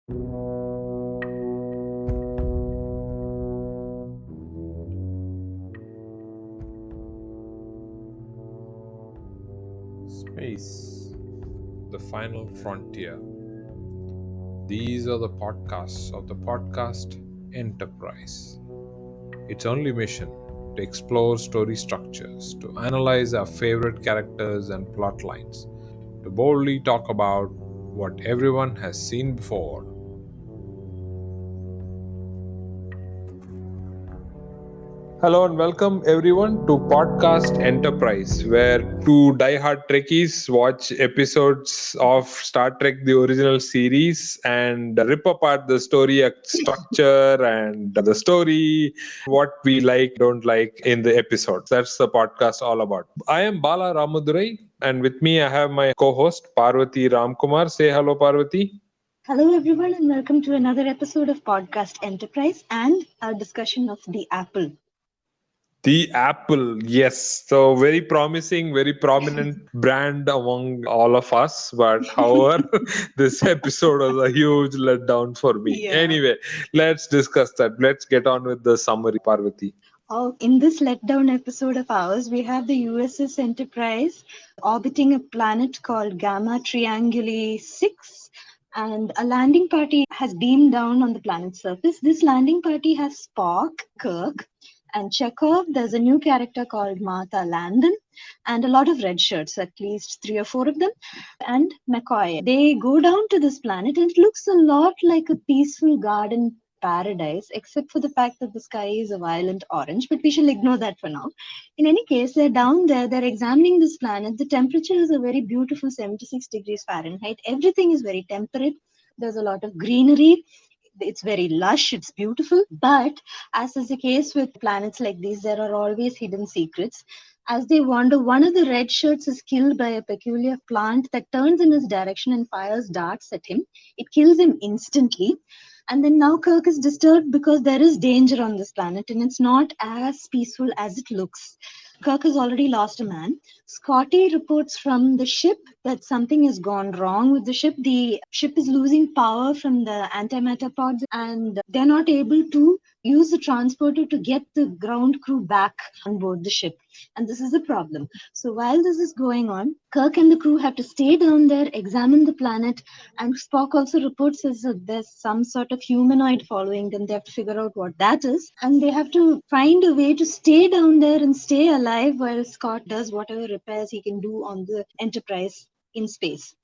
Space, the final frontier. These are the podcasts of the podcast Enterprise. Its only mission to explore story structures, to analyze our favorite characters and plot lines, to boldly talk about what everyone has seen before. Hello and welcome everyone to Podcast Enterprise, where two diehard Trekkies watch episodes of Star Trek, the original series, and rip apart the story structure and the story, what we like, don't like in the episodes. That's the podcast all about. I am Bala Ramadurai, and with me I have my co-host Parvati Ramkumar. Say hello, Parvati. Hello, everyone, and welcome to another episode of Podcast Enterprise and our discussion of the Apple. The Apple, yes. So very promising, very prominent brand among all of us. But however, this episode was a huge letdown for me. Yeah. Anyway, let's discuss that. Let's get on with the summary, Parvati. Oh, in this letdown episode of ours, we have the USS Enterprise orbiting a planet called Gamma Trianguli VI, and a landing party has beamed down on the planet's surface. This landing party has Spock, Kirk, and Chekov. There's a new character called Martha Landon, and a lot of red shirts, at least 3 or 4 of them, and McCoy. They go down to this planet, and it looks a lot like a peaceful garden paradise, except for the fact that the sky is a violent orange, but we shall ignore that for now. In any case, they're down there, they're examining this planet. The temperature is a very beautiful 76 degrees Fahrenheit. Everything is very temperate. There's a lot of greenery. It's very lush, it's beautiful. But as is the case with planets like these, there are always hidden secrets. As they wander, one of the red shirts is killed by a peculiar plant that turns in his direction and fires darts at him. It kills him instantly. And then now Kirk is disturbed because there is danger on this planet and it's not as peaceful as it looks. Kirk has already lost a man. Scotty reports from the ship that something has gone wrong with the ship. The ship is losing power from the antimatter pods and they're not able to use the transporter to get the ground crew back on board the ship. And this is a problem. So while this is going on, Kirk and the crew have to stay down there, examine the planet, and Spock also reports that there's some sort of humanoid following them. They have to figure out what that is. And they have to find a way to stay down there and stay alive while Scott does whatever repairs he can do on the Enterprise in space.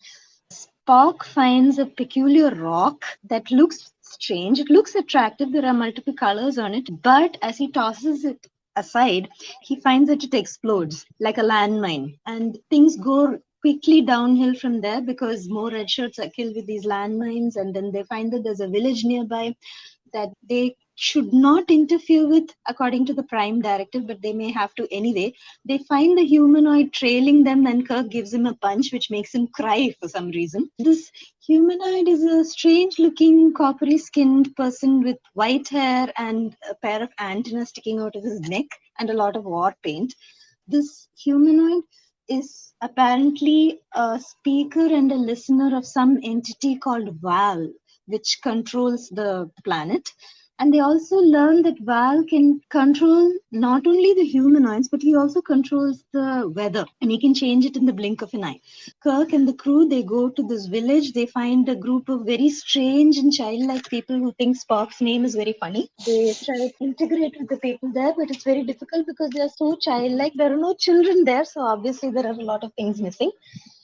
Spock finds a peculiar rock that looks strange. It looks attractive. There are multiple colors on it. But as he tosses it aside, he finds that it explodes like a landmine. And things go quickly downhill from there because more red shirts are killed with these landmines. And then they find that there's a village nearby that they should not interfere with according to the prime directive, but they may have to anyway. They find the humanoid trailing them and Kirk gives him a punch which makes him cry for some reason. This humanoid is a strange looking coppery skinned person with white hair and a pair of antennas sticking out of his neck and a lot of war paint. This humanoid is apparently a speaker and a listener of some entity called Val, which controls the planet. And they also learn that Val can control not only the humanoids, but he also controls the weather and he can change it in the blink of an eye. Kirk and the crew, they go to this village. They find a group of very strange and childlike people who think Spock's name is very funny. They try to integrate with the people there, but it's very difficult because they are so childlike. There are no children there, so obviously there are a lot of things missing.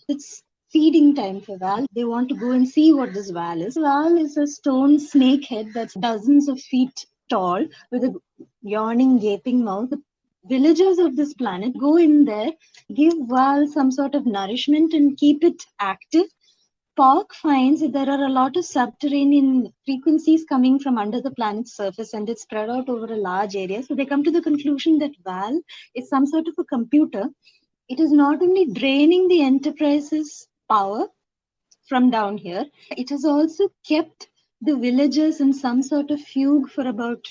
It's feeding time for Val. They want to go and see what this Val is. Val is a stone snake head that's dozens of feet tall with a yawning, gaping mouth. The villagers of this planet go in there, give Val some sort of nourishment and keep it active. Spock finds that there are a lot of subterranean frequencies coming from under the planet's surface and it's spread out over a large area. So they come to the conclusion that Val is some sort of a computer. It is not only draining the Enterprise's power from down here, it has also kept the villagers in some sort of fugue for about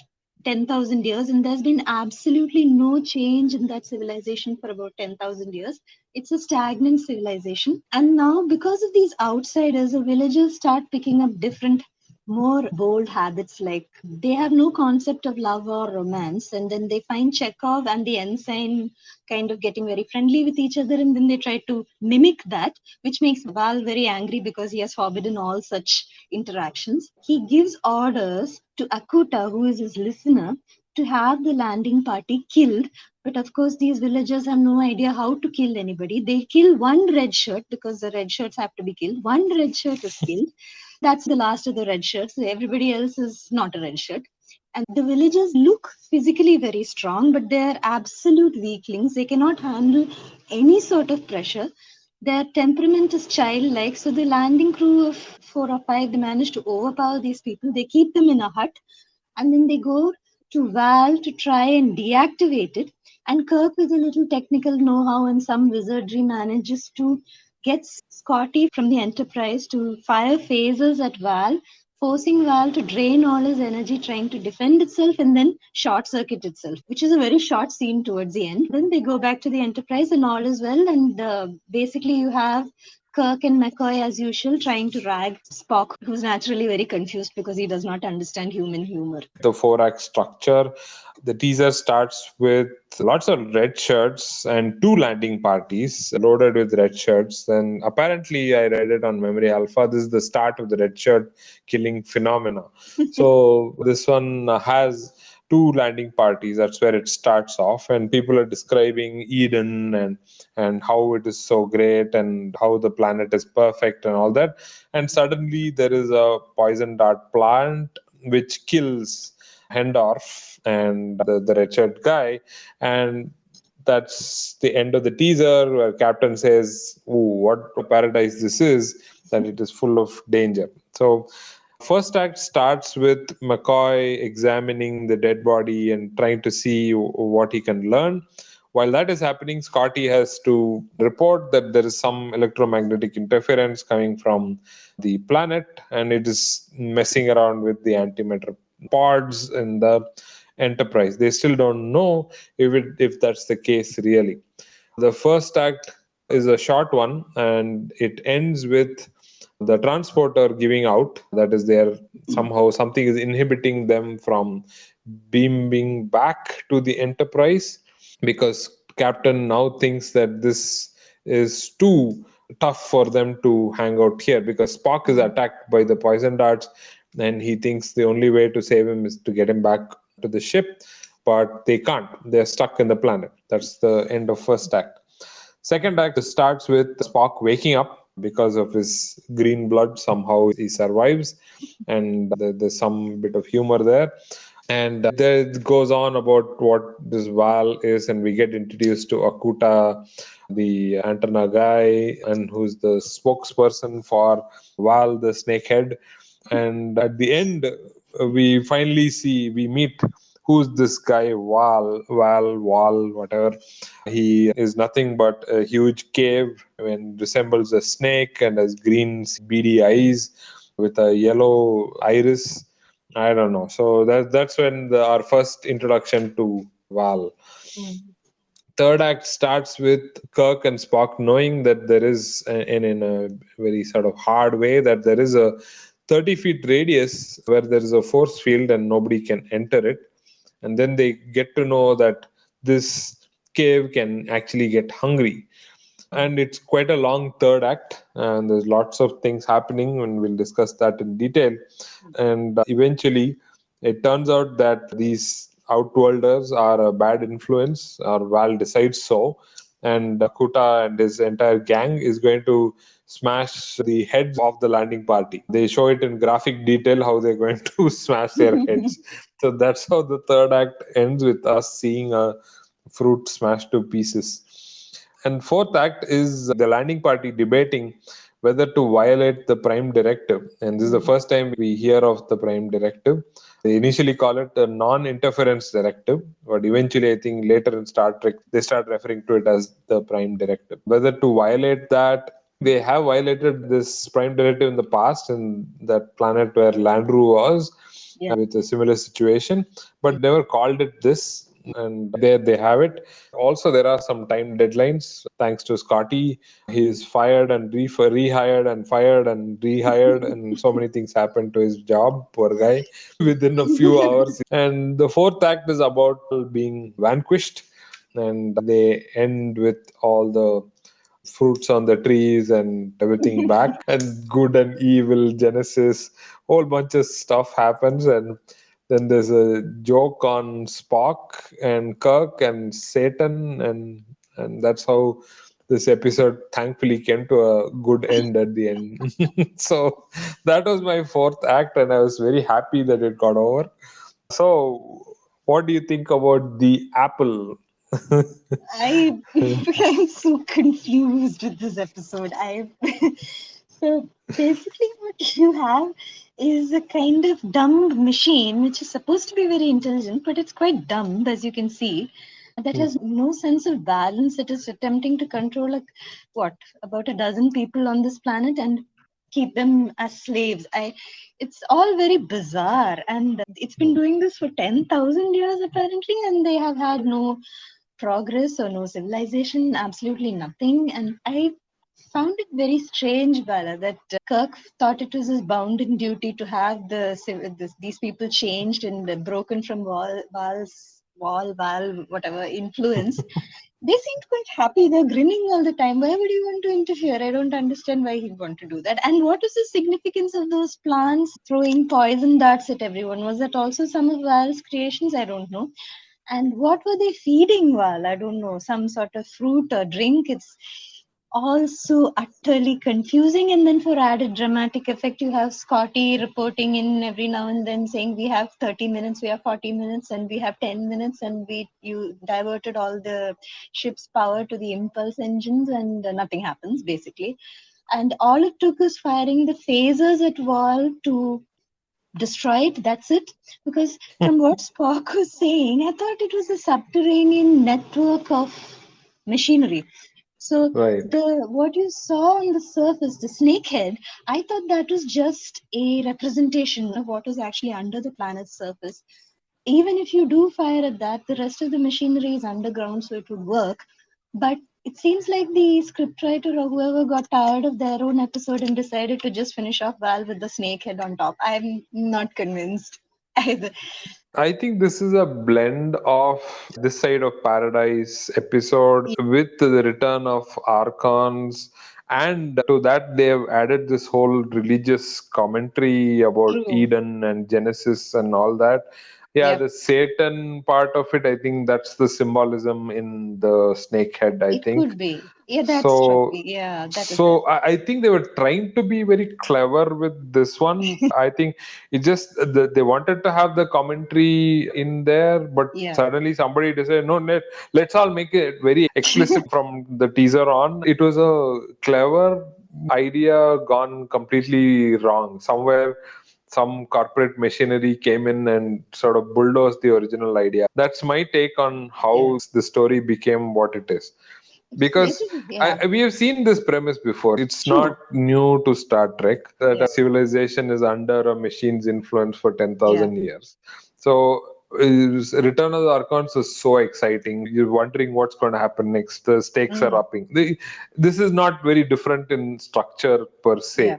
10,000 years, and there's been absolutely no change in that civilization for about 10,000 years. It's a stagnant civilization. And now, because of these outsiders, the villagers start picking up different more bold habits, like they have no concept of love or romance, and then they find Chekhov and the ensign kind of getting very friendly with each other, and then they try to mimic that, which makes Val very angry because he has forbidden all such interactions. He gives orders to Akuta, who is his listener, to have the landing party killed. But of course, these villagers have no idea how to kill anybody. They kill one red shirt because the red shirts have to be killed. One red shirt is killed. That's the last of the red shirts. So everybody else is not a red shirt. And the villagers look physically very strong, but they're absolute weaklings. They cannot handle any sort of pressure. Their temperament is childlike. So the landing crew of 4 or 5, they manage to overpower these people. They keep them in a hut, and then they go to Val to try and deactivate it. And Kirk, with a little technical know how and some wizardry, manages to get Scotty from the Enterprise to fire phasers at Val, forcing Val to drain all his energy trying to defend itself and then short circuit itself, which is a very short scene towards the end. Then they go back to the Enterprise and all is well. And basically, you have Kirk and McCoy, as usual, trying to rag Spock, who's naturally very confused because he does not understand human humor. The 4-act structure. The teaser starts with lots of red shirts and 2 landing parties loaded with red shirts. And apparently, I read it on Memory Alpha. This is the start of the red shirt killing phenomena. So this one has 2 landing parties. That's where it starts off, and people are describing Eden and how it is so great and how the planet is perfect and all that. And suddenly there is a poison dart plant which kills Hendorf and the Richard guy. And that's the end of the teaser, where Captain says, "Ooh, what a paradise this is, that it is full of danger." So first act starts with McCoy examining the dead body and trying to see what he can learn. While that is happening, Scotty has to report that there is some electromagnetic interference coming from the planet, and it is messing around with the antimatter pods in the Enterprise. They still don't know if that's the case really. The first act is a short one, and it ends with the transporter giving out. That is, there somehow something is inhibiting them from beaming back to the Enterprise, because Captain now thinks that this is too tough for them to hang out here, because Spock is attacked by the poison darts, and he thinks the only way to save him is to get him back to the ship, but they can't. They're stuck in the planet. That's the end of first act. Second act starts with Spock waking up because of his green blood. Somehow he survives, and there's some bit of humor there. And there it goes on about what this Val is, and we get introduced to Akuta, the antenna guy, and who's the spokesperson for Val, the snakehead. And at the end, we meet who's this guy, Val, whatever. He is nothing but a huge cave and resembles a snake and has green beady eyes with a yellow iris. I don't know. So that's when our first introduction to Val. Mm. Third act starts with Kirk and Spock knowing that there is, in a very sort of hard way, that there is a 30 feet radius where there is a force field and nobody can enter it. And then they get to know that this cave can actually get hungry. And it's quite a long third act, and there's lots of things happening, and we'll discuss that in detail. And eventually it turns out that these outworlders are a bad influence, or Val decides so, and Kuta and his entire gang is going to smash the heads of the landing party. They show it in graphic detail how they're going to smash their heads. So that's how the third act ends, with us seeing a fruit smashed to pieces. And fourth act is the landing party debating whether to violate the Prime Directive. And this is the first time we hear of the Prime Directive. They initially call it a non-interference directive, but eventually I think later in Star Trek, they start referring to it as the Prime Directive. Whether to violate that, they have violated this Prime Directive in the past in that planet where Landru was, Yeah. with a similar situation, but never called it this. and there they have it. Also, there are some time deadlines. Thanks to Scotty, he is fired and rehired and fired and rehired, and so many things happen to his job. Poor guy, within a few hours. And the fourth act is about being vanquished, and they end with all the fruits on the trees and everything back, and good and evil genesis, whole bunch of stuff happens. And then there's a joke on Spock and Kirk and Satan, and that's how this episode thankfully came to a good end at the end. So that was my fourth act, and I was very happy that it got over. So what do you think about the apple? I I'm so confused with this episode. I so basically what you have is a kind of dumb machine which is supposed to be very intelligent, but it's quite dumb, as you can see. That has no sense of balance. It is attempting to control like what about a dozen people on this planet and keep them as slaves. It's all very bizarre, and it's been doing this for 10,000 years apparently, and they have had no progress or no civilization, absolutely nothing. And I found it very strange, Bala, that Kirk thought it was his bounden duty to have these people changed and broken from whatever influence. They seemed quite happy. They're grinning all the time. Why would you want to interfere? I don't understand why he'd want to do that. And what was the significance of those plants throwing poison darts at everyone? Was that also some of Val's creations? I don't know. And what were they feeding Val? I don't know, some sort of fruit or drink. It's also utterly confusing. And then for added dramatic effect, you have Scotty reporting in every now and then saying we have 30 minutes, we have 40 minutes, and we have 10 minutes, and you diverted all the ship's power to the impulse engines, and nothing happens basically. And all it took was firing the phasers at Val to destroy it. That's it. Because from what Spock was saying, I thought it was a subterranean network of machinery. So Right. the what you saw on the surface, the snakehead, I thought that was just a representation of what was actually under the planet's surface. Even if you do fire at that, the rest of the machinery is underground, so it would work. But it seems like the scriptwriter or whoever got tired of their own episode and decided to just finish off Val with the snake head on top. I'm not convinced either. I think this is a blend of this side of paradise episode Yeah, with the return of archons, and to that they have added this whole religious commentary about true. Eden and Genesis and all that. Yeah, Yep. the Satan part of it, I think that's the symbolism in the snake head, I It think. could be. Yeah, that struck So me. Yeah, that is it. I think they were trying to be very clever with this one. I think it just they wanted to have the commentary in there, but Yeah. suddenly somebody decided, no, let's all make it very explicit from the teaser on. It was a clever idea gone completely wrong. Somewhere some corporate machinery came in and sort of bulldozed the original idea. That's my take on Yeah. how the story became what it is, It because is, yeah. we have seen this premise before. It's not True. new to Star Trek that Yeah. a civilization is under a machine's influence for Yeah. 10,000 years. So, Return of the Archons is so exciting. You're wondering what's going to happen next. The stakes are Mm, upping. This is not very different in structure per yeah. se.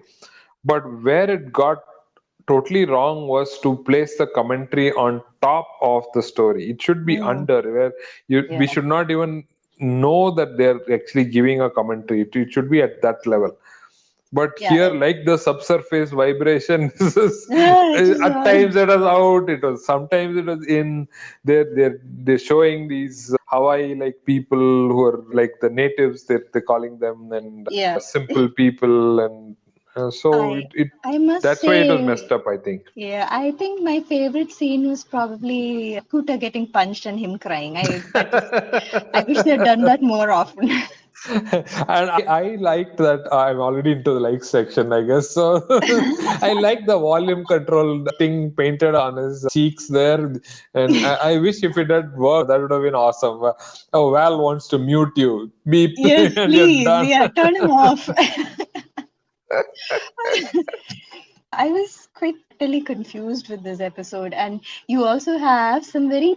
But where it got totally wrong was to place the commentary on top of the story. It should be Mm, under, where we yeah. should not even know that they're actually giving a commentary. It should be at that level. But Yeah. here, like the subsurface vibration, Yeah, it is at all. times it was out. It was sometimes it was in. They're showing these Hawaii like people who are like the natives. They're calling them, and Yeah. simple people, and so I I must that's why it was say, messed up, I think. yeah, I think my favorite scene was probably Kuta getting punched and him crying. I wish they'd done that more often. And I liked that. I'm already into the like section, I guess. So I like the volume control thing painted on his cheeks there. And I wish if it had worked, that would have been awesome. Oh, Val wants to mute you. Beep. Yes, And you're please. done. Yeah, turn him off. I was quite utterly confused with this episode, and you also have some very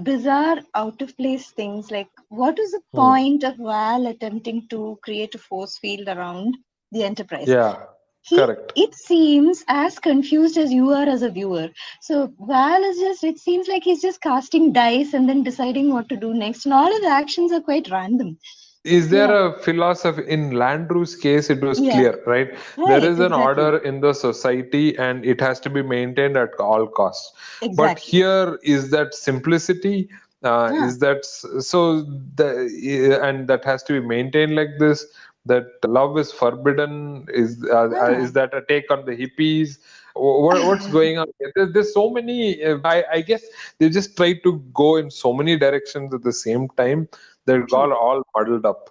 bizarre, out of place things like what is the Hmm. point of Val attempting to create a force field around the Enterprise? Yeah, He, correct. it seems as confused as you are as a viewer. So Val is just, it seems like he's just casting dice and then deciding what to do next. And all of the actions are quite random. Is there Yeah, a philosophy in Landru's case? It was yeah, clear, right? There right, is an exactly. order in the society and it has to be maintained at all costs. But Exactly. here is that simplicity, Ah, is that so and that has to be maintained like this. That love is forbidden. ah. Is that a take on the hippies? What's going on? There's so many. I guess they just try to go in so many directions at the same time that True. got all muddled up.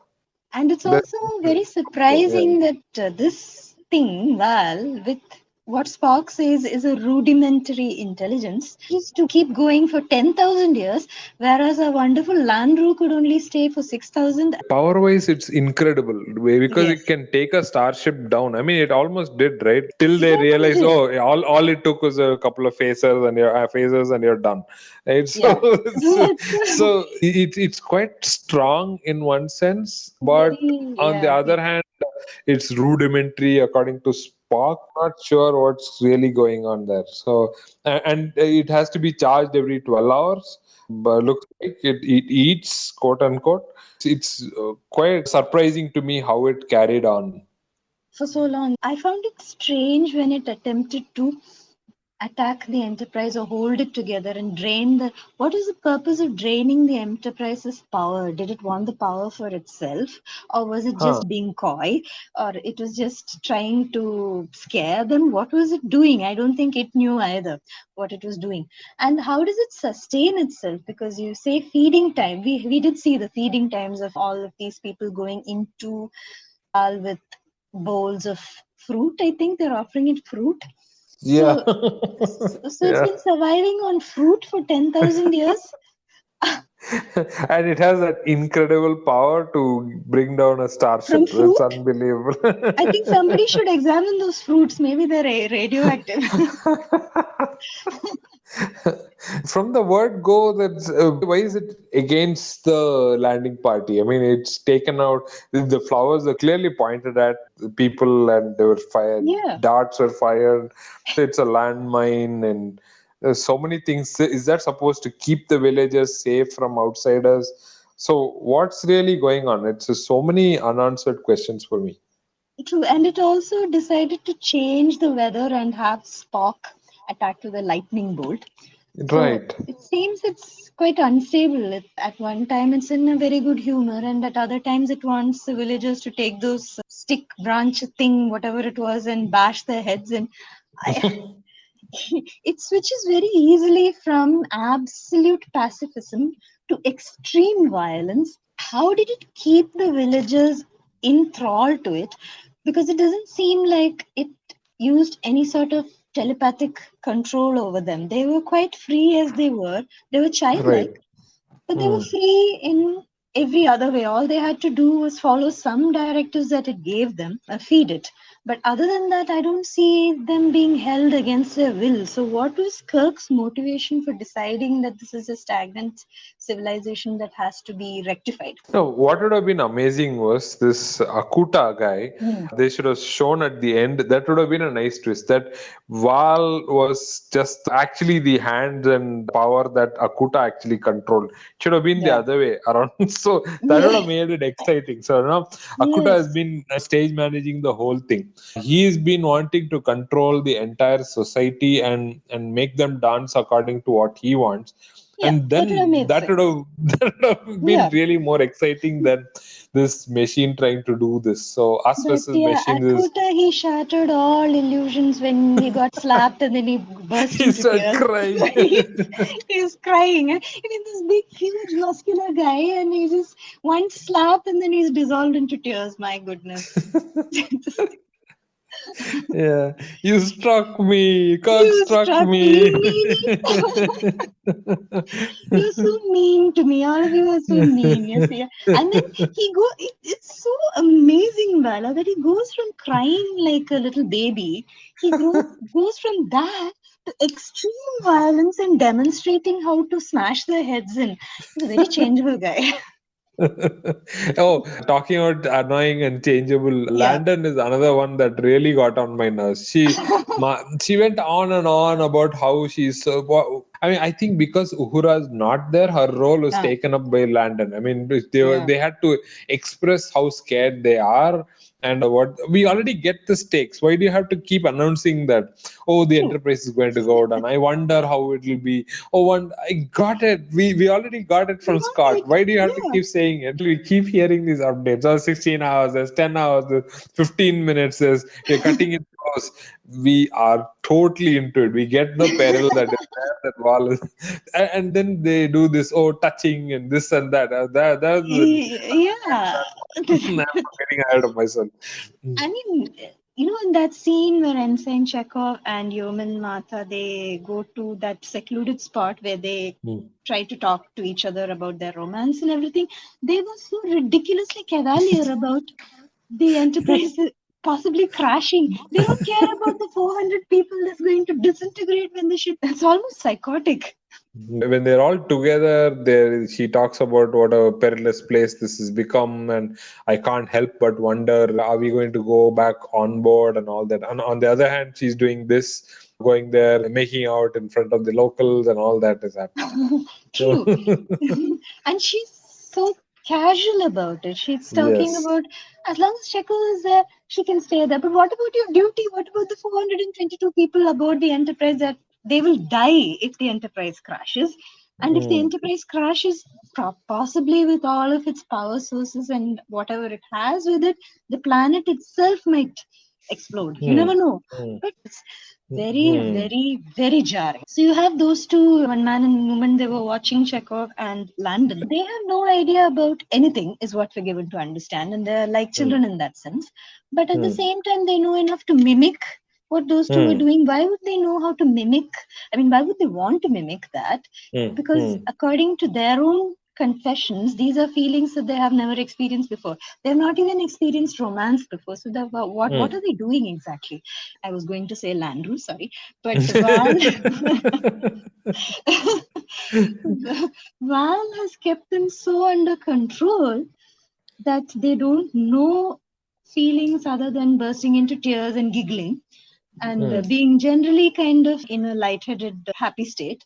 And it's That, also very yeah. surprising that this thing, Val, with what Spock says is a rudimentary intelligence, is to keep going for 10,000 years, whereas a wonderful Landru could only stay for 6,000. Power wise, it's incredible because it Yes, can take a starship down. I mean, it almost did, right? Till it they almost realize, did. oh, all it took was a couple of phasers and you're done. Right? So, Yeah. That's it's quite strong in one sense, but very, on the yeah. other hand, it's rudimentary according to Spock. Not sure what's really going on there. So, and it has to be charged every 12 hours. But looks like it eats, quote unquote. It's quite surprising to me how it carried on. For so long. I found it strange when it attempted to attack the enterprise or hold it together and drain the. What is the purpose of draining the enterprise's power? Did it want the power for itself, or was it Huh. just being coy, or it was just trying to scare them? What was it doing? I don't think it knew either what it was doing. And how does it sustain itself? Because you say feeding time, we did see the feeding times of all of these people going into Val with bowls of fruit. I think they're offering it fruit. Yeah. So it's Yeah. been surviving on fruit for 10,000 years And it has that incredible power to bring down a from starship. That's fruit. unbelievable. I think somebody should examine those fruits. Maybe they're radioactive. From the word go, that's why is it against the landing party? I mean, it's taken out. The flowers are clearly pointed at the people, and they were fired. Yeah. Darts were fired. It's a landmine, and there's so many things. Is that supposed to keep the villagers safe from outsiders? So, what's really going on? It's so many unanswered questions for me. True. And it also decided to change the weather and have Spock attack with a lightning bolt. So Right, it seems it's quite unstable. At one time, it's in a very good humor, and at other times, it wants the villagers to take those stick branch thing, whatever it was, and bash their heads in. I, it switches very easily from absolute pacifism to extreme violence. How did it keep the villagers enthralled to it? Because it doesn't seem like it used any sort of telepathic control over them. They were quite free as they were. They were right. childlike, but they were Hmm. free in every other way. All they had to do was follow some directives that it gave them, feed it. But other than that, I don't see them being held against their will. So, what was Kirk's motivation for deciding that this is a stagnant civilization that has to be rectified? No, what would have been amazing was this Akuta guy. Hmm. They should have shown at the end. That would have been a nice twist. That Val was just actually the hands and power that Akuta actually controlled. It should have been the Yeah. other way around. So that would Yeah. have made it exciting. So now Akuta has Yes. been stage managing the whole thing. He's been wanting to control the entire society and make them dance according to what he wants, Yeah. and That would have then made sense. that would have been Yeah. really more exciting than this machine trying to do this. So us But versus yeah, machines is Akuta, he shattered all illusions when he got slapped and then he burst he into started tears. crying. He's crying. I mean, this big, huge, muscular guy, and he just one slap and then he's dissolved into tears. My goodness. Yeah, you struck me. Kirk You struck struck me, me. you're so mean to me. All of you are so mean. Yes, yeah. And then it's so amazing, Bala, that he goes from crying like a little baby. He goes from that to extreme violence and demonstrating how to smash their heads in. He's a very changeable guy. Oh, talking about annoying and changeable, Yeah. Landon is another one that really got on my nerves. She went on and on about how she's so. I mean, I think because Uhura's not there, her role was Ah, taken up by Landon. I mean, yeah. they had to express how scared they are. And what we already get the stakes. Why do you have to keep announcing that? Oh, the True. Enterprise is going to go down. I wonder how it will be. Oh, one, I got it. We already got it We from got Scott. it. Why do you have to Yeah. keep saying it? We keep hearing these updates. Oh, 16 hours, there's 10 hours, there's 15 minutes, we're cutting it close. We are totally into it. We get the peril that is there, that wall is, and then they do this, oh, touching and this and that. That's Yeah. I'm getting ahead of myself. Mm, I mean, in that scene where Ensign Chekhov and Yeoman Martha, they go to that secluded spot where they mm. try to talk to each other about their romance and everything, they were so ridiculously cavalier about the Enterprise possibly crashing. They don't care about the 400 people that's going to disintegrate when the ship. It's almost psychotic. When they're all together, there she talks about what a perilous place this has become, and I can't help but wonder, are we going to go back on board and all that? And on the other hand, she's doing this, going there, making out in front of the locals, and all that is happening. So, True. And she's so casual about it. She's talking yes. about as long as Chekhov is there, she can stay there. But what about your duty? What about the 422 people aboard the Enterprise that they will die if the Enterprise crashes? And if the Mm, Enterprise crashes, possibly with all of its power sources and whatever it has with it, the planet itself might explode. You mm, never know. mm, But it's very, mm, very, very jarring. So you have those two, one man and woman, they were watching Chekhov and Landon. They have no idea about anything, is what we're given to understand, and they're like mm, children in that sense. But at the mm, same time, they know enough to mimic what those two were mm, doing. Why would they know how to mimic? I mean, why would they want to mimic that? mm, Because mm, according to their own confessions, these are feelings that they have never experienced before. They've not even experienced romance before. So what mm. are they doing exactly? I was going to say Landru, sorry, but Val Val has kept them so under control that they don't know feelings other than bursting into tears and giggling and Mm. being generally kind of in a lightheaded, happy state.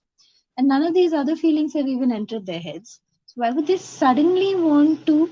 And none of these other feelings have even entered their heads. So why would they suddenly want to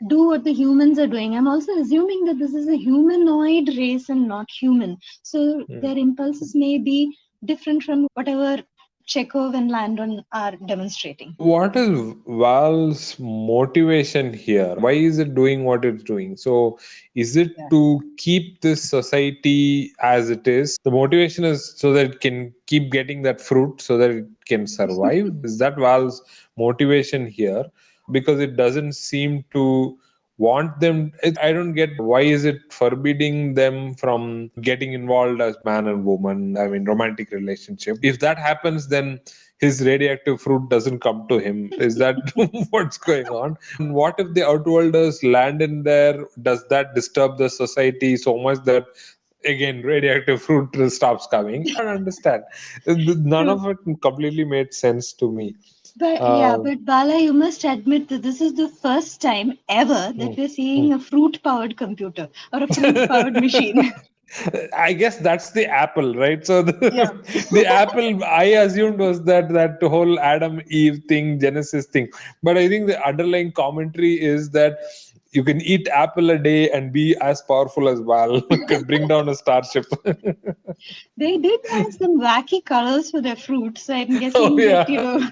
do what the humans are doing? I'm also assuming that this is a humanoid race and not human. So Mm. their impulses may be different from whatever Chekhov and Landon are demonstrating. What is Val's motivation here? Why is it doing what it's doing? So, is it Yeah. to keep this society as it is? The motivation is so that it can keep getting that fruit so that it can survive. Is that Val's motivation here? Because it doesn't seem to want them. I don't get why is it forbidding them from getting involved as man and woman? I mean, romantic relationship. If that happens, then his radioactive fruit doesn't come to him. Is that what's going on? And what if the outworlders land in there? Does that disturb the society so much that again radioactive fruit stops coming? I don't understand. None True. of it completely made sense to me. But yeah, Uh, but Bala, you must admit that this is the first time ever that hmm, we're seeing hmm. a fruit powered computer or a fruit powered machine. I guess that's the apple, right? So Yeah. the apple I assumed was that whole Adam Eve thing, Genesis thing. But I think the underlying commentary is that you can eat apple a day and be as powerful as Val. Can bring down a starship. They did have some wacky colors for their fruit, so I'm Oh guessing that, yeah.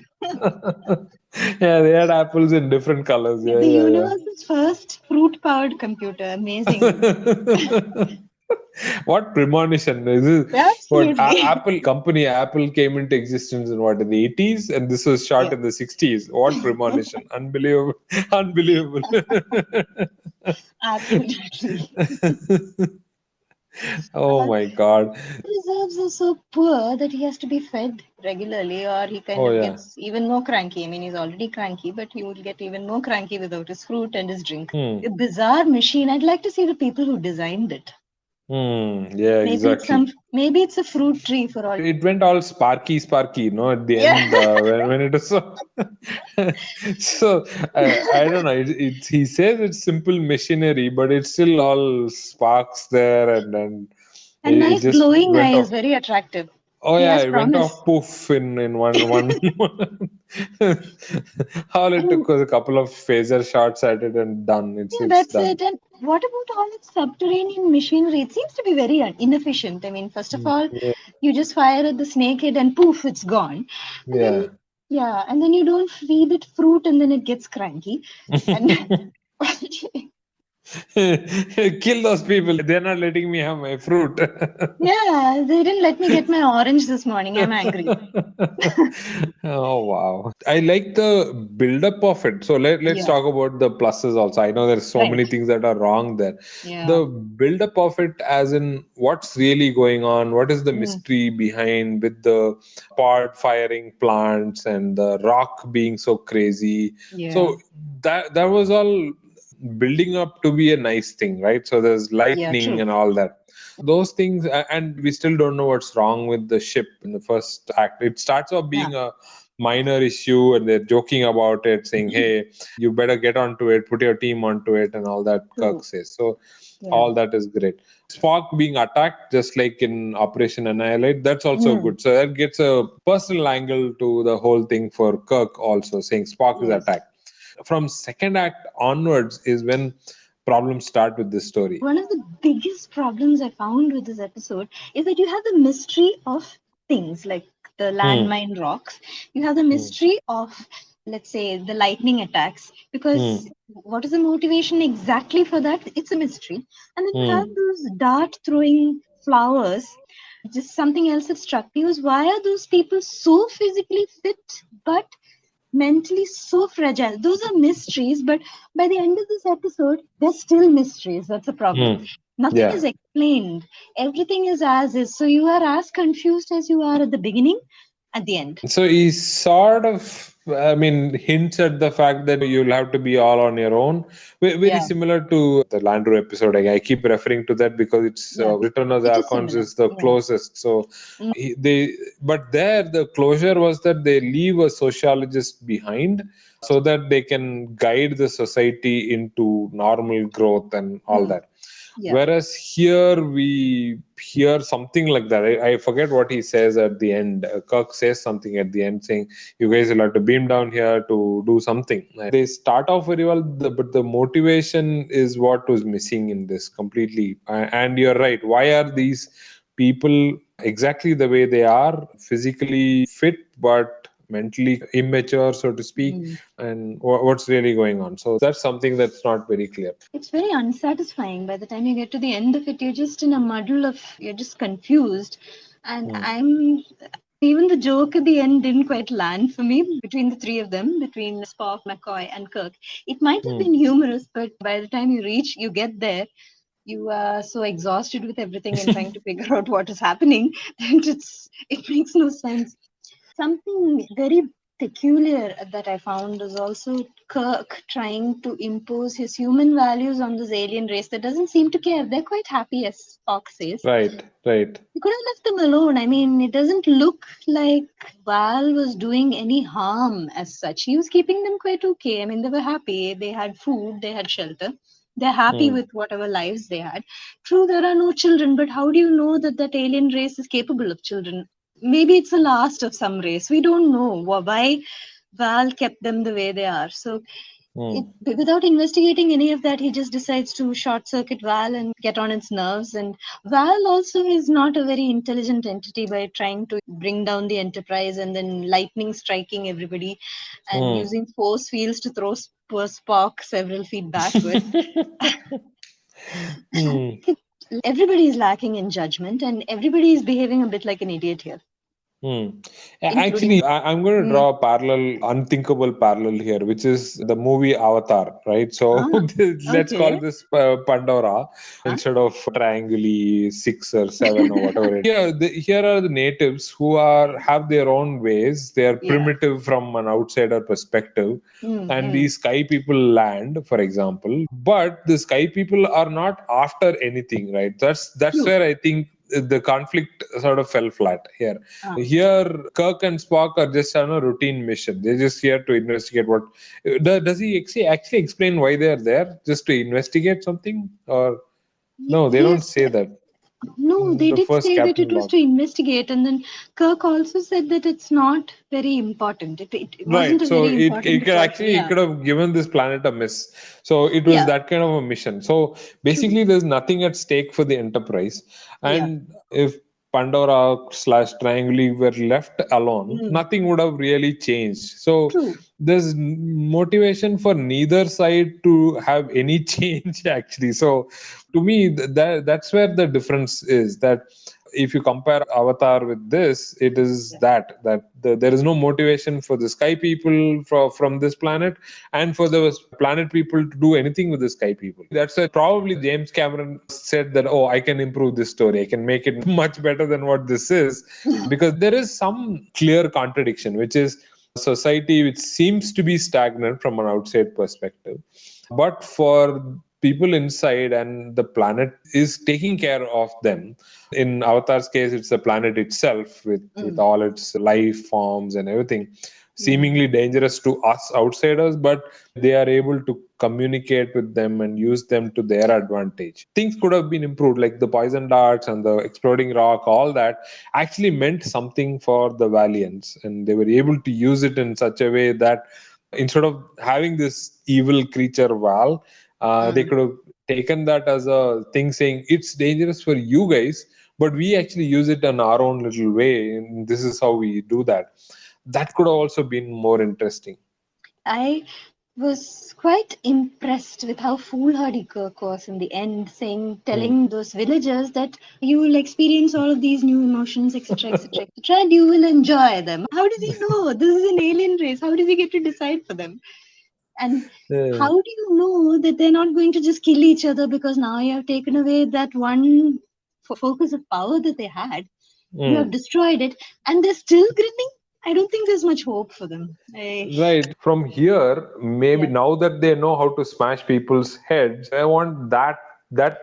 Yeah, they had apples in different colors. yeah, Yeah, the yeah, universe's first fruit powered computer. Amazing. yeah. What premonition is this? What Absolutely. Apple company Apple came into existence in what in the 80s, and this was shot Yeah. in the 60s. What premonition? Unbelievable, unbelievable. Absolutely. Oh my God. Reserves are so poor that he has to be fed regularly, or he kind Oh of yeah. gets even more cranky. I mean, he's already cranky, but he will get even more cranky without his fruit and his drink. Hmm. A bizarre machine. I'd like to see the people who designed it. Yeah, Maybe it's exactly. maybe it's a fruit tree for all. It went all sparky, at the Yeah. end when it was so. So I don't know. He says it's simple machinery, but it's still all sparks there, and And it nice just glowing went eyes, off. very attractive. Oh He yeah, has it went promise. off poof in one. All it And took was a couple of phaser shots at it and done. It's yeah, it's that's done. it. And what about all its subterranean machinery? It seems to be very inefficient. I mean, first of all, Yeah, you just fire at the snakehead and poof, it's gone. And then, yeah. yeah, and then you don't feed it fruit and then it gets cranky. And Kill those people. They're not letting me have my fruit. yeah, they didn't let me get my orange this morning. I'm angry. Oh wow. I like the buildup of it. So let's Yeah, talk about the pluses also. I know there's so right. many things that are wrong there. Yeah. The buildup of it, as in what's really going on, what is the Mm, mystery behind with the pod firing plants and the rock being so crazy. yeah. So that was all building up to be a nice thing, right? So there's Yeah, lightning true. and all that. Those things, and we still don't know what's wrong with the ship in the first act. It starts off Yeah. being a minor issue, and they're joking about it, saying, "Hey, you better get onto it, put your team onto it," and all that. Kirk True. says so. Yeah. All that is great. Spock being attacked, just like in Operation Annihilate, that's also Mm, good. So that gets a personal angle to the whole thing for Kirk, also saying Spock is yes. attacked. From second act onwards is when problems start with this story. One of the biggest problems I found with this episode is that you have the mystery of things like the Hmm. landmine rocks. You have the Hmm. mystery of, let's say, the lightning attacks. Hmm. Because what is the motivation exactly for that? It's a mystery. And then you have Hmm. those dart throwing flowers. Just something else that struck me was, why are those people so physically fit but mentally so fragile? Those are mysteries, but by the end of this episode, they're still mysteries. That's a problem. Hmm. Nothing is Yeah. explained. Everything is as is. So you are as confused as you are at the beginning, at the end. So he sort of, I mean, hints at the fact that you'll have to be all on your own. Very Yeah, similar to the Landru episode. I keep referring to that because it's yeah. Return of the It is Archons similar. is the Yeah. closest. So Mm, but there the closure was that they leave a sociologist behind so that they can guide the society into normal growth and all mm, that. yeah. Whereas here we hear something like that. I forget what he says at the end. Kirk says something at the end saying, "You guys will have to beam down here to do something." They start off very well, but the motivation is what was missing in this completely. And you're right. Why are these people exactly the way they are, physically fit but mentally immature, so to speak? Mm. And what's really going on? So that's something that's not very clear. It's very unsatisfying. By the time you get to the end of it, you're just in a muddle of, you're just confused. And Hmm. I'm even the joke at the end didn't quite land for me between the three of them, between Spock, McCoy, and Kirk. It might have Hmm. been humorous, but by the time you get there, you are so exhausted with everything and trying to figure out what is happening that it makes no sense. Something very peculiar that I found is also Kirk trying to impose his human values on this alien race that doesn't seem to care. They're quite happy, as Spock says. Right, right. You could have left them alone. I mean, it doesn't look like Val was doing any harm as such. He was keeping them quite okay. I mean, they were happy. They had food, they had shelter. They're happy Hmm. with whatever lives they had. True, there are no children, but how do you know that that alien race is capable of children? Maybe it's the last of some race. We don't know why Val kept them the way they are. So Hmm. without investigating any of that, he just decides to short circuit Val and get on its nerves. And Val also is not a very intelligent entity by trying to bring down the Enterprise and then lightning striking everybody and Hmm. using force fields to throw poor Spock several feet backward. Hmm. Everybody is lacking in judgment and everybody is behaving a bit like an idiot here. Hmm. including. Actually, I'm going to Mm, draw a parallel, unthinkable parallel here, which is the movie Avatar, right? So ah, let's call okay. this Pandora Ah, instead of Trianguli 6 or 7 or whatever. Here are the natives who have their own ways. They are yeah. primitive from an outsider perspective. Mm, And mm, these sky people land, for example, but the sky people are not after anything, right? That's true. where I think the conflict sort of fell flat here. Ah, Here, Kirk and Spock are just on a routine mission. They're just here to investigate what. Does he actually explain why they're there? Just to investigate something? Or no, they don't yes. say that. No, they The did first say that it Captain was Log. to investigate, and then Kirk also said that it's not very important. It wasn't Right. a So very it important could plot. actually it Yeah, could have given this planet a miss. So it was yeah, that kind of a mission. So true. basically there's nothing at stake for the Enterprise. Yeah, And if Pandora slash Triangle were left alone, mm, nothing would have really changed. So true. there's motivation for neither side to have any change actually. So to me that's where the difference is, that if you compare Avatar with this, it is Yeah. there is no motivation for the sky people from this planet, and for the planet people to do anything with the sky people. That's why probably James Cameron said that, oh, I can improve this story, I can make it much better than what this is, because there is some clear contradiction, which is society which seems to be stagnant from an outside perspective, but for people inside, and the planet is taking care of them. In Avatar's case, it's the planet itself with Mm, all its life forms and everything, mm, seemingly dangerous to us outsiders, but they are able to communicate with them and use them to their advantage. Things could have been improved, like the poison darts and the exploding rock, all that actually meant something for the Valiants, and they were able to use it in such a way that instead of having this evil creature Val, they mm. could have taken that as a thing saying it's dangerous for you guys, but we actually use it in our own little way, and this is how we do that. That could have also been more interesting. I was quite impressed with how foolhardy Kirk was in the end, saying, Hmm. telling those villagers that you will experience all of these new emotions, etc., etc., etc., and you will enjoy them. How does he know? This is an alien race. How does he get to decide for them? And how Yeah. do you know that they're not going to just kill each other because now you have taken away that one focus of power that they had? You have Hmm. destroyed it, and they're still grinning. I don't think there's much hope for them. Right. From here, maybe Yeah. now that they know how to smash people's heads, I want that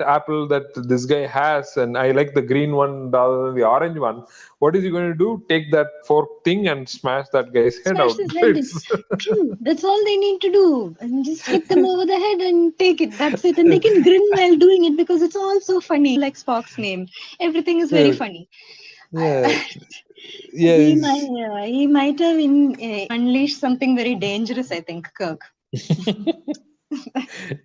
apple that this guy has, and I like the green one rather than the orange one. What is he going to do? Take that fork thing and smash that guy's head Smash out. his head in. It's True. That's all they need to do. And just hit them over the head and take it. That's it. And they can grin while doing it because it's all so funny, like Spock's name. Everything is very yeah, funny. yeah, he yes. might he might have unleashed something very dangerous, I think, Kirk.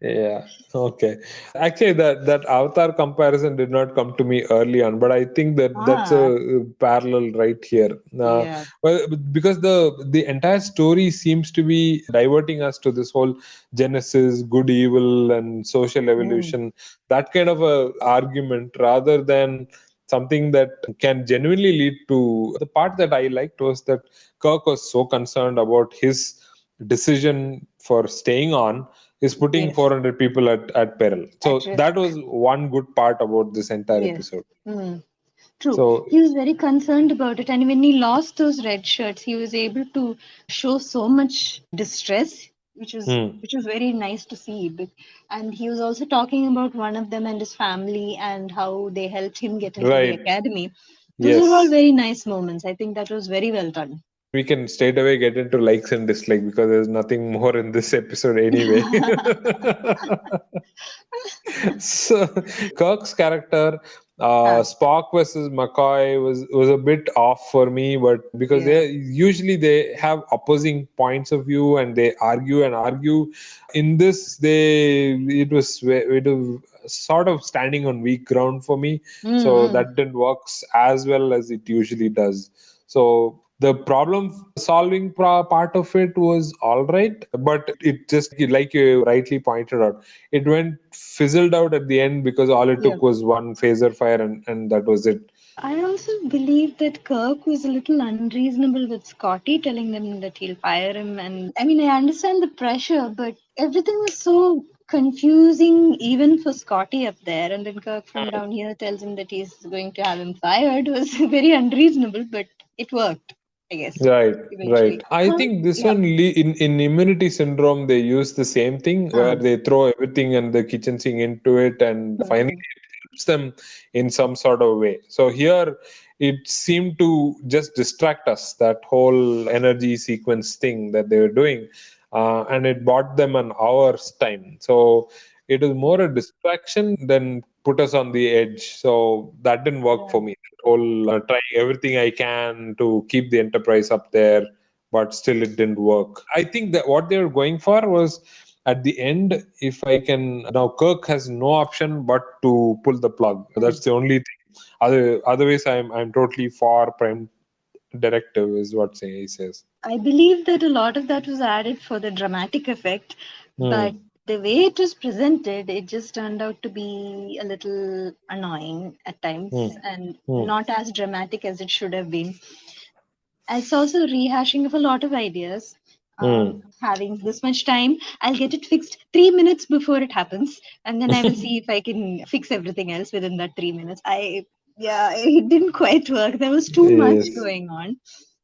Yeah. Okay. Actually, that Avatar comparison did not come to me early on, but I think that that's a Ah, parallel right here. yeah. Well, because the entire story seems to be diverting us to this whole Genesis, good, evil, and social Mm, evolution, that kind of a argument, rather than something that can genuinely lead to. The part that I liked was that Kirk was so concerned about his decision for staying on is putting yes. 400 people at peril. At So risk. that was one good part about this entire Yes. episode. Mm. True. So, He was very concerned about it. And when he lost those red shirts, he was able to show so much distress, hmm, which was very nice to see. And he was also talking about one of them and his family and how they helped him get into the right. academy. Those are all Yes. very nice moments. I think that was very well done. We can straight away get into likes and dislikes because there's nothing more in this episode anyway. So Kirk's character, Ah, Spock versus McCoy was a bit off for me, but because yeah. they have opposing points of view and they argue and argue. In this, it was sort of standing on weak ground for me, so Mm-hmm. that didn't work as well as it usually does. So the problem solving part of it was all right, but it just, like you rightly pointed out, it went fizzled out at the end because all it Yeah. took was one phaser fire, and that was it. I also believe that Kirk was a little unreasonable with Scotty, telling them that he'll fire him. And I mean, I understand the pressure, but everything was so confusing, even for Scotty up there. And then Kirk from down here tells him that he's going to have him fired. It was very unreasonable, but it worked, I guess, Right, right. eventually. I think this Yeah. one in Immunity Syndrome they use the same thing where they throw everything and the kitchen sink into it, and finally Mm. it helps them in some sort of way. So here it seemed to just distract us, that whole energy sequence thing that they were doing, and it bought them an hour's time. So it is more a distraction than put us on the edge. So that didn't work for Yeah. me. Whole trying everything I can to keep the Enterprise up there, but still it didn't work. I think that what they were going for was at the end, if I can now, Kirk has no option but to pull the plug. That's the only thing. Otherwise, I'm totally for Prime Directive, is what he says. I believe that a lot of that was added for the dramatic effect, but Hmm. the way it was presented, it just turned out to be a little annoying at times Hmm. and Hmm. not as dramatic as it should have been. It's also a rehashing of a lot of ideas. Hmm. Having this much time, I'll get it fixed 3 minutes before it happens, and then I will see if I can fix everything else within that 3 minutes. Yeah, it didn't quite work. There was too much Yes. going on,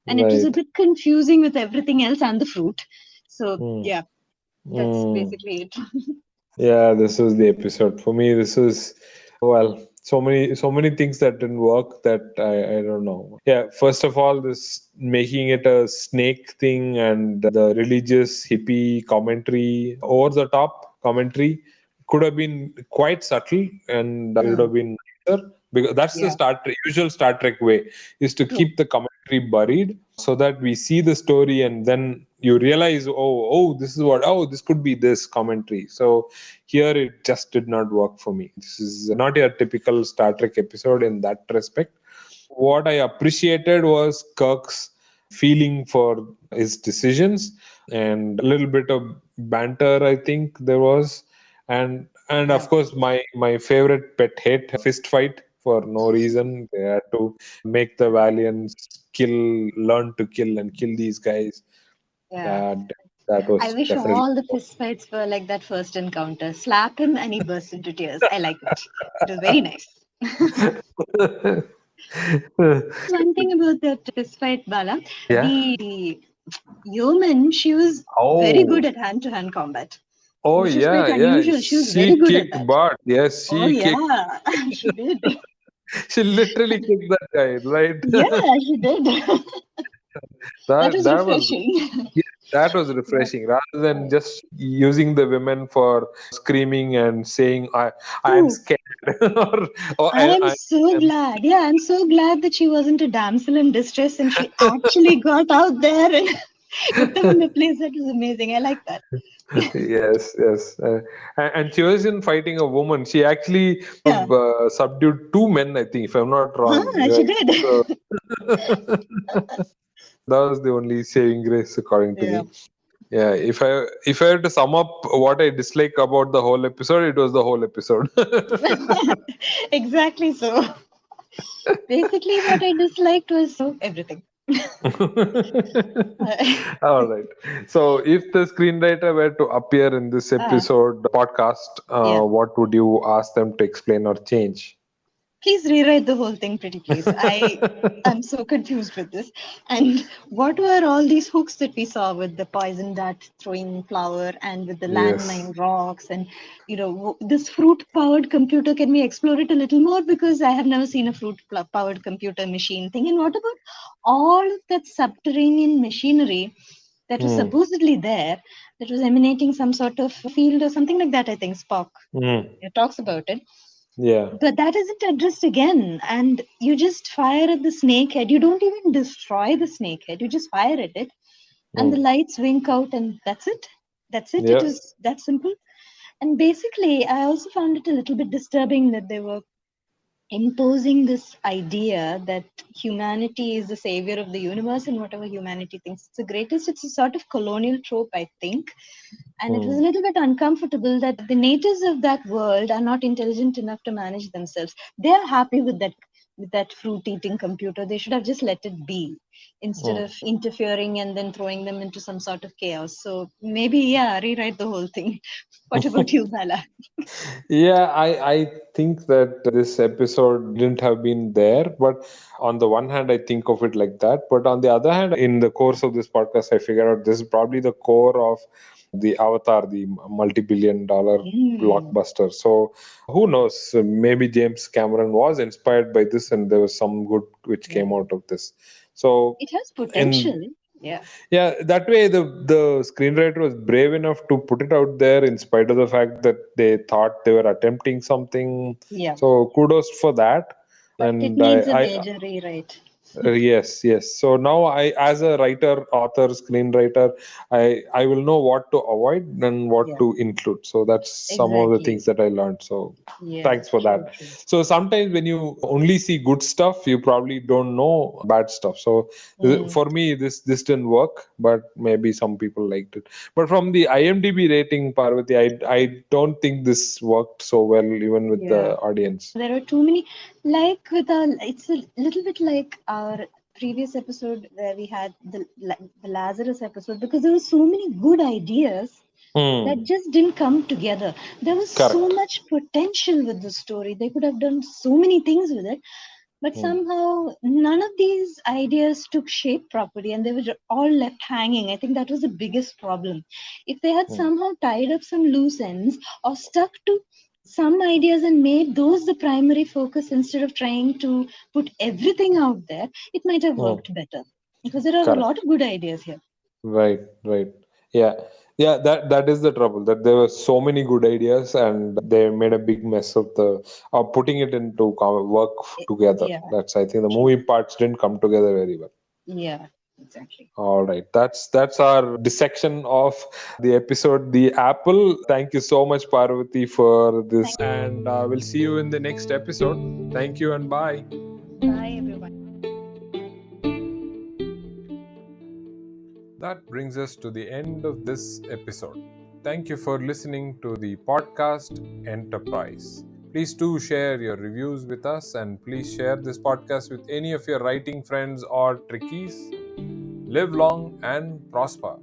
and it was a Right. bit confusing with everything else and the fruit. So, Hmm. yeah, that's Hmm. basically it. Yeah, this was the episode. For me, this was, well, so many things that didn't work, that I don't know. Yeah, first of all, this making it a snake thing and the religious hippie commentary, over the top commentary, could have been quite subtle, and it would have Mm, been nicer, because that's the yeah, usual Star Trek way, is to true. keep the commentary buried so that we see the story and then you realize, this is what, this could be this commentary. So here it just did not work for me. This is not a typical Star Trek episode in that respect. What I appreciated was Kirk's feeling for his decisions, and a little bit of banter, I think there was. And Yeah, of course, my favorite pet hate, fist fight for no reason. They had to make the Valiants learn to kill and kill these guys. yeah. That that I was wish definitely. all the fistfights were like that first encounter. Slap him and he bursts into tears. I liked it. It was very nice. One thing about that fistfight, Bala, Yeah. the yeoman, she was very good Oh, at hand-to-hand combat, oh which was quite yeah, yeah. unusual. She was very She good at kicked that. butt. Yes, Oh she kicked. yeah, she did. She literally kicked that guy, right? Yeah, she did. That that was that was refreshing. yeah, that was Yeah. refreshing, rather than just using the women for screaming and saying, I am True. scared," or I'm I so am. glad. Yeah, I'm so glad that she wasn't a damsel in distress and she actually got out there and put them in the place. That was amazing. I like that. Yes, yes. And she wasn't fighting a woman. She actually Yeah. subdued two men, I think, if I'm not wrong. Huh, she Right? did. So that was the only saving grace, according to Yeah. me. Yeah, if I had to sum up what I dislike about the whole episode, it was the whole episode. Exactly so. Basically, what I disliked was everything. All right. So, if the screenwriter were to appear in this Ah, episode podcast, yeah. what would you ask them to explain or change? Please rewrite the whole thing, pretty please. I'm so confused with this. And what were all these hooks that we saw with the poison dart throwing flower and with the Yes. landmine rocks and this fruit powered computer? Can we explore it a little more, because I have never seen a fruit powered computer machine thing? And what about all of that subterranean machinery that was Hmm. supposedly there, that was emanating some sort of field or something like that? I think Spock Hmm. talks about it, Yeah. but that isn't addressed again. And you just fire at the snakehead. You don't even destroy the snakehead. You just fire at it, and the Hmm. lights wink out, and that's it. That's it. It Yeah. was that simple. And basically, I also found it a little bit disturbing that they were imposing this idea that humanity is the savior of the universe, and whatever humanity thinks it's the greatest. It's a sort of colonial trope, I think. And it was a Hmm. little bit uncomfortable that the natives of that world are not intelligent enough to manage themselves. They are happy with that with that fruit-eating computer. They should have just let it be instead of interfering and then throwing them into some sort of chaos. So maybe, yeah, rewrite the whole thing. What about you, Bala? Yeah, I think that this episode didn't have been there, but on the one hand, I think of it like that. But on the other hand, in the course of this podcast, I figured out this is probably the core of the Avatar, the multi-billion-dollar Mm, blockbuster. So who knows? Maybe James Cameron was inspired by this, and there was some good which yeah. came out of this. So It has in potential. Yeah. yeah, that way the screenwriter was brave enough to put it out there in spite of the fact that they thought they were attempting something. Yeah. So kudos for that. But it And needs a I major rewrite. yes, yes. So now as a writer, author, screenwriter, I will know what to avoid and what Yeah. to include. So that's some of the Exactly. things that I learned. So Yeah. thanks for True, that. true. So sometimes when you only see good stuff, you probably don't know bad stuff. So Mm, for me, this didn't work, but maybe some people liked it. But from the IMDb rating, Parvati, I don't think this worked so well even with yeah. the audience. There are too many, like with our, it's a little bit like our previous episode where we had the Lazarus episode, because there were so many good ideas that Hmm. just didn't come together. There was so Correct. much potential with the story. They could have done so many things with it, but Hmm. somehow none of these ideas took shape properly and they were all left hanging. I think that was the biggest problem. If they had Hmm. somehow tied up some loose ends or stuck to some ideas and made those the primary focus instead of trying to put everything out there, it might have Hmm. worked better, because there are a lot Correct. of good ideas here. Right, right. Yeah. Yeah, that is the trouble. That there were so many good ideas and they made a big mess of the putting it into work together. Yeah, That's I think the true. movie parts didn't come together very well. Yeah, exactly. All right. That's our dissection of the episode The Apple. Thank you so much, Parvati, for this. And we'll see you in the next episode. Thank you and bye. Bye, everyone. That brings us to the end of this episode. Thank you for listening to the podcast Enterprise. Please do share your reviews with us and please share this podcast with any of your writing friends or trickies. Live long and prosper.